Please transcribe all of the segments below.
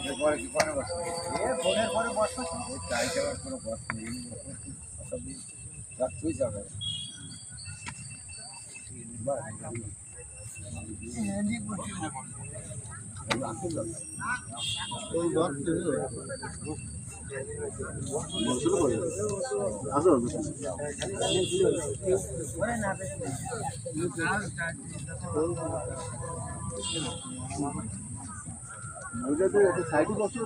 এরপরে কি পরে বসে ফোনের পরে বসা চাই যাওয়ার কোনো বস নেই সব তুই যাবে সাইডে বসে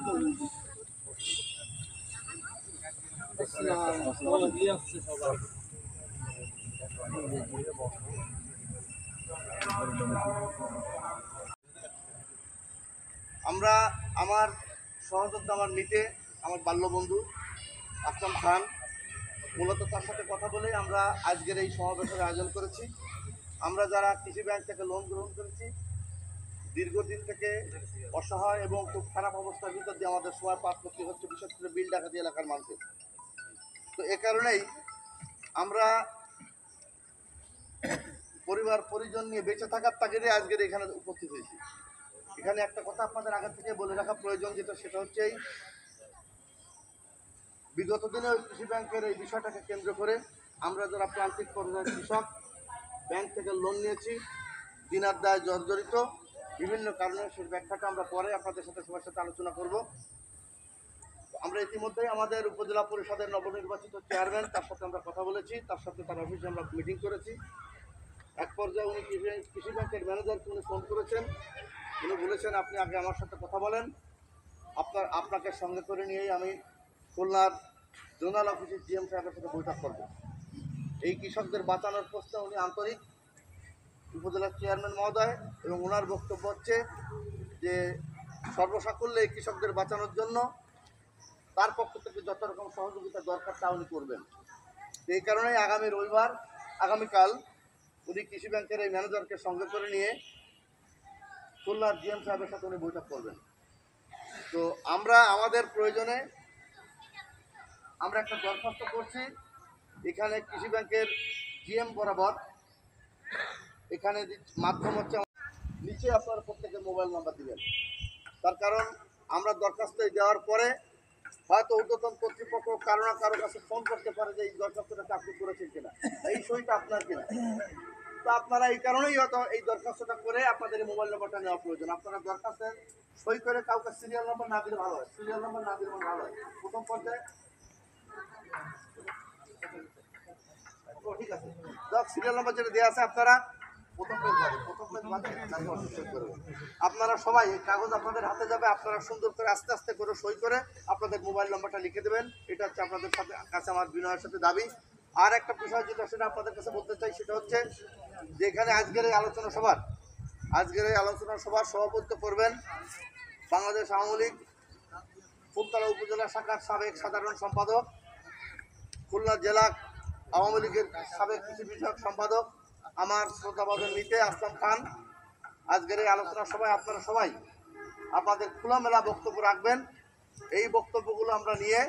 আমরা আমার সহযোদ্ধা আমার মিটে আমার বাল্যবন্ধু আসলাম খান মূলত তার সাথে কথা বলে আমরা আজকের এই সমাবেশের আয়োজন করেছি। আমরা যারা কৃষি ব্যাংক থেকে লোন গ্রহণ করেছি দীর্ঘদিন থেকে অসহায় এবং খুব খারাপ অবস্থার ভিতর দিয়ে আমাদের সময় পার করতে হচ্ছে, বিশেষ করে বিল ডাকাতি এলাকার মানুষের। তো এ কারণেই আমরা পরিবার পরিজন নিয়ে বেঁচে থাকার তাগিদে আজকের এখানে উপস্থিত হয়েছি। এখানে একটা কথা আপনাদের আগে থেকে বলে রাখা প্রয়োজন, সেটা হচ্ছে বিগত দিনে ওই কৃষি ব্যাংকের এই বিষয়টাকে কেন্দ্র করে আমরা যারা প্রান্তিক পর্যায়ের কৃষক ব্যাংক থেকে লোন নিয়েছি, দিনাদায় জর্জরিত বিভিন্ন কারণে সেই ব্যাখ্যাটা আমরা পরে আপনাদের সাথে সবার সাথে আলোচনা করব। আমরা ইতিমধ্যেই আমাদের উপজেলা পরিষদের নবনির্বাচিত চেয়ারম্যান তার সাথে আমরা কথা বলেছি, তার সাথে তার অফিসে আমরা মিটিং করেছি। এক পর্যায়ে উনি কৃষি ব্যাংকের ম্যানেজারকে উনি ফোন করেছেন, উনি বলেছেন আপনি আগে আমার সাথে কথা বলেন, আপনাকে সঙ্গে করে নিয়েই আমি খুলনার জোনাল অফিসের জিএম সাহেবের সাথে বৈঠক করব। এই কৃষকদের বাঁচানোর প্রশ্নে উনি আন্তরিক উপজেলার চেয়ারম্যান মহোদয়, এবং ওনার বক্তব্য হচ্ছে যে সর্বসাকুল্যে এই কৃষকদের বাঁচানোর জন্য তার পক্ষ থেকে যত রকম সহযোগিতা দরকার তা উনি করবেন। এই কারণেই আগামীকাল উনি কৃষি ব্যাংকের এই ম্যানেজারকে সঙ্গে করে নিয়ে খুলনার জিএম সাহেবের সাথে উনি বৈঠক করবেন। তো আমরা আমাদের প্রয়োজনে আমরা একটা দরখাস্ত করছি এখানে কৃষি ব্যাংকের জিএম বরাবর। এখানে মাধ্যম হচ্ছে নিচে আপনারা প্রত্যেকের মোবাইল নাম্বার দিবেন, তার কারণ আমরা দরখাস্ত দেওয়ার পরে হয়তো ঊর্ধ্বতন কর্তৃপক্ষ কারো না কারো কাছে ফোন করতে পারে যে এই দরখাস্তটা চাকরি করেছেন কিনা, এই সইটা আপনার কিনা। তো আপনারা এই কারণেই হয়তো এই দরখাস্তটা করে আপনাদের এই মোবাইল নাম্বারটা নেওয়া প্রয়োজন। আপনারা দরখাস্তের সই করে কাউকে সিরিয়াল নাম্বার না দিলে ভালো হয়, সিরিয়াল নাম্বার না দিলে ভালো হয়। প্রথম পর্যায়ে ঠিক আছে, সিরিয়াল নাম্বার যেটা দেওয়া আছে আপনারা আপনারা সবাই এই কাগজ আপনাদের হাতে যাবে, আপনারা সুন্দর করে আস্তে আস্তে করে সই করে আপনাদের মোবাইল নাম্বারটা লিখে দেবেন। এটা হচ্ছে আপনাদের কাছে আমার বিনয়ের সাথে দাবি। আর একটা বিষয় যেটা সেটা আপনাদের কাছে বলতে চাই, সেটা হচ্ছে যে এখানে আজকের এই আলোচনা সভার সভাপতিত্ব করবেন বাংলাদেশ আওয়ামী লীগ ফুলতলা উপজেলা শাখার সাবেক সাধারণ সম্পাদক, খুলনা জেলা আওয়ামী লীগের সাবেক কৃষি বিষয়ক সম্পাদক আমার শ্রদ্ধাভাজন মিটে আসলাম খান। আজকের এই আলোচনা সভায় আপনারা সবাই আপনাদের খোলামেলা বক্তব্য রাখবেন। এই বক্তব্যগুলো আমরা নিয়ে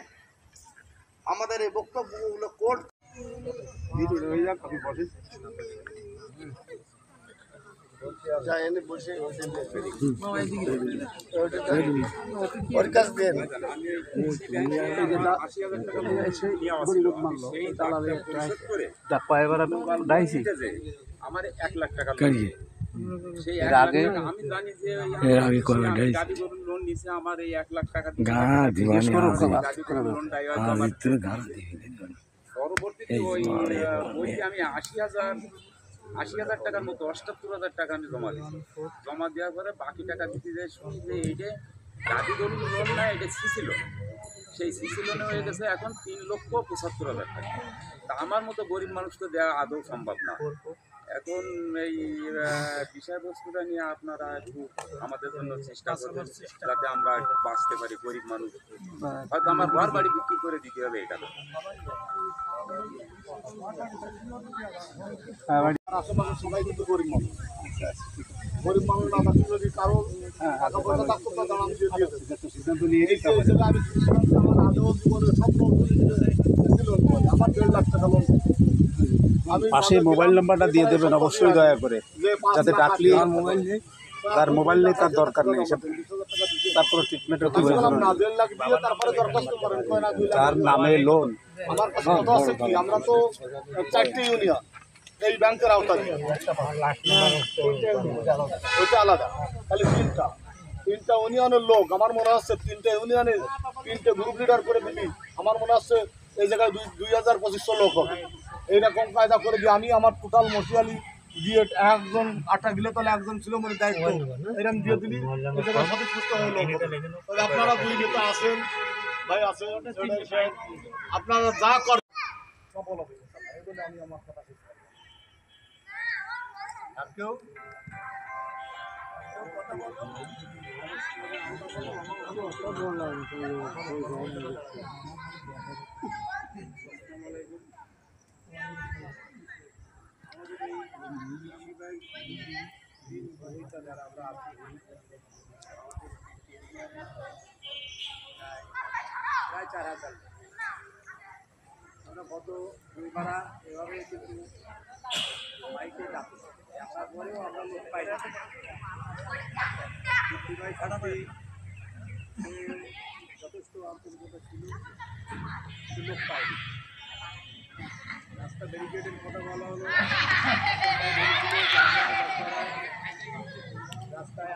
আমাদের এই বক্তব্যগুলো কোর্ট আমার 1 লাখ টাকা সেই আগে আমি জানি যে লোন নিছে আমার এই 1 লাখ টাকা পরবর্তীতে ওই আমি 80,000 টাকার মতো 78,000 টাকা আমি জমা দিয়েছি। জমা দেওয়ার পরে বাকি টাকা দিতে যাই শুনি যে এইটা দাবি গরুর লোন না, এটা সিসি লোন। সেই সিসি লোনে হয়ে গেছে এখন 3,75,000 টাকা। তা আমার মতো গরিব মানুষকে দেওয়া আদৌ সম্ভব না। এখন এই বিষয়বস্তুটা নিয়ে আপনারা একটু আমাদের জন্য চেষ্টা করবেন যাতে আমরা একটু বাঁচতে পারি। গরিব মানুষ, হয়তো আমার ঘর বাড়ি বিক্রি করে দিতে হবে এটা। আশেপাশে সবাই কিন্তু গরিব মানুষ না থাকলে যদি কারো টাকা পয়সা থাকতো তাদের আমি দিয়ে সিদ্ধান্ত নিয়ে আমি আমার আদৌ জীবনের স্বপ্ন আমার 1.5 লাখ টাকা লোন। পাশে মোবাইল নাম্বারটা দিয়ে দেবেন অবশ্যই দয়া করে, যাতে ডাকলে তার মোবাইল নেই তার দরকার নেই। তারপরে ট্রিটমেন্টের আমি বললাম না 1.5 লাখ দিয়ে তারপরে দরখাস্ত করেন, কয় না 2 লাখ তার নামে লোন আমার কাছে কথা আছে কি, আমরা তো 4টি ইউনিয়ন এই ব্যাংকের আওতায়, ওইটা আলাদা, তাহলে তিনটা ইউনিয়নের লোক, আমার মনে হচ্ছে 3টে ইউনিয়নের 3টে গ্রুপ লিডার করে দিবি, আমার মনে হচ্ছে এই জায়গায় 2,2500 লোক হবে। এইরকম কায়দা করে দিয়ে আমি আমার টোটাল মশিয়ালি দিয়ে একজন 8টা দিলে তাহলে একজন ছিল মানে দায়িত্ব এরকম দিয়ে দিবি, এই জায়গায় সঠিক সুস্থ হয়ে লোক হবে। তাহলে আপনারা 2 নেতা আছেন, ভাই আছেন, আপনারা যা করেন সফল হবে, এই বলে আমি আমার কথা শেষ করি। আর কেউ প্রায় 4,000 আমরা গত 2 ভাড়া এভাবে কিন্তু মাইকে ডাকি আসার পরেও আমরা লোক পাই না। ভাই থাকতে যথেষ্ট আন্তরিকতা ছিল, লোক পাই। রাস্তা ব্যারিকেডের কথা বলা হলো, রাস্তায়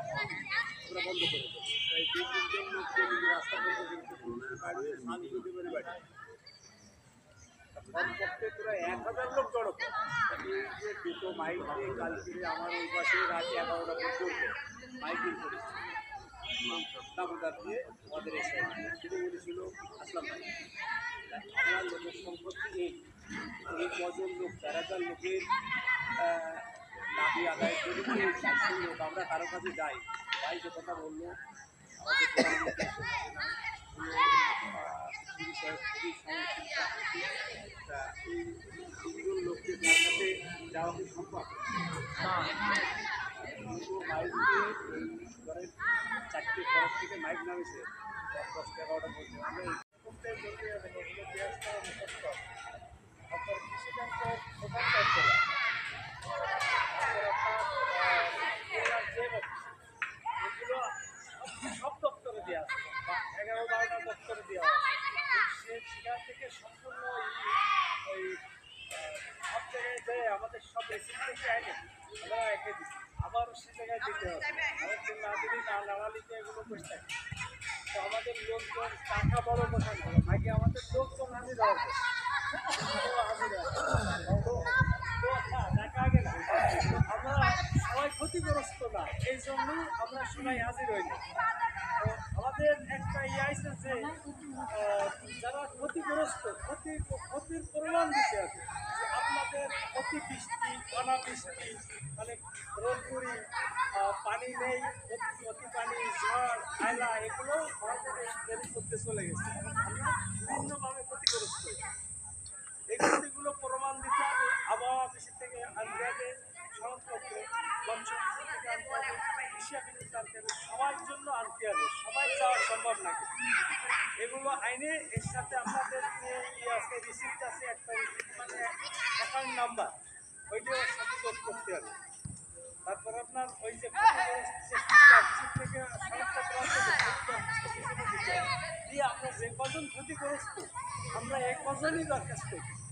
আমরা বন্ধ করে দেবো, তাই 2-3 জন লোককে রাস্তা বন্ধ করে শান্তি দিতে পারি বাড়ি পক্ষে পুরো 1000 লোক জড়ো। এই যে দুটো মাইক দিয়ে কালকে আমার ওই পাশে রাত 11টা পর্যন্ত মাইকিং করেছে দামোদার দিয়ে আমাদের এসে সেটা বলেছিল আসলাম ভাই আমরা লোকের সম্পত্তি এই কজন লোক 4,000 লোকের দাবি আদায় করি 400 লোক আমরা কারো কাছে যাই, ভাই যে কথা বললো আমাদের খুবই সমস্যা, এই 3জন লোককে তার কাছে যাওয়া কি সম্ভব? মাইক দিয়ে ধরেন 4টে খরচ থেকে মাইক নামেছে 10-11টা পর্যন্ত আমরা কৃষি ব্যাংকের প্রধান দায়িত্ব এগুলো সব দপ্তরে দেওয়া আছে, 11-12টা দপ্তরে দেওয়া আছে, সেখান থেকে সম্পূর্ণ ওই সব জায়গায় যায় আমাদের সব রেসিপি থেকে আইনে আমরা একে দিচ্ছি, আবার সে জায়গায় দিতে হবে, আমাদের না দিলে না নাড়ালিতে এগুলো বসে থাকে। তো আমাদের লোকজন টাকা বড় কথা না, আগে আমাদের লোকজন আমি দেওয়ার টাকা আগে না, আমরা সবাই ক্ষতিগ্রস্ত না, এই জন্যই আমরা সবাই হাজির হই না। তো আমাদের একটা আইসে যে যারা ক্ষতিগ্রস্ত ক্ষতির প্রমাণ দিতে আছে যে আপনাদের অতিবৃষ্টি অনাবৃষ্টি মানে রোদপুরি পানি নেই, অতি পানি ঝড় আয়লা এগুলো আমাদের দেরি করতে চলে গেছে, আমরা বিভিন্নভাবে ক্ষতিগ্রস্ত। এই ক্ষতিগুলো প্রমাণ দিতে হবে, আবহাওয়া অফিস থেকে আনতে হবে সনদপত্র, লঞ্চন থেকে আনতে হবে, কৃষি অফিস আনতে হবে, সবার জন্য আনতে হবে, সবাই যাওয়া সম্ভব নাকি এগুলো আইনে। এর সাথে আপনাদের যে আছে রিসিপ্ট আছে একটা মানে অ্যাকাউন্ট নাম্বার ওইটাও সাথে যোগ করতে হবে। তারপর আপনার ওই যে থেকে দিয়ে আমরা যে কজন ক্ষতিগ্রস্ত আমরা 1 জনই দরখাস্ত করি।